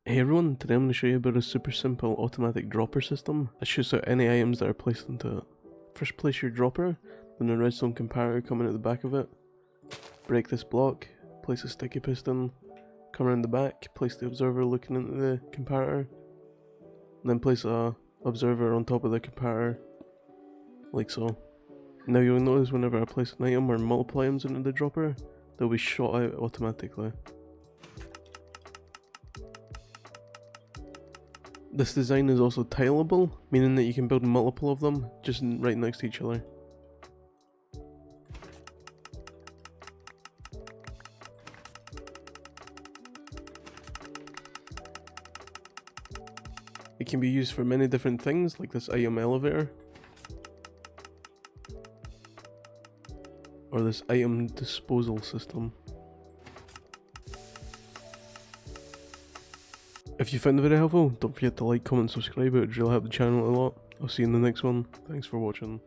Hey everyone, today I'm going to show you about a super simple automatic dropper system that shoots out any items that are placed into it. First place your dropper, then a redstone comparator coming at the back of it. Break this block, place a sticky piston, come around the back, place the observer looking into the comparator, and then place a observer on top of the comparator, like so. Now you'll notice whenever I place an item or multiple items into the dropper, they'll be shot out automatically. This design is also tileable, meaning that you can build multiple of them just right next to each other. It can be used for many different things, like this item elevator, or this item disposal system. If you found the video helpful, don't forget to like, comment, subscribe, it would really help the channel a lot. I'll see you in the next one. Thanks for watching.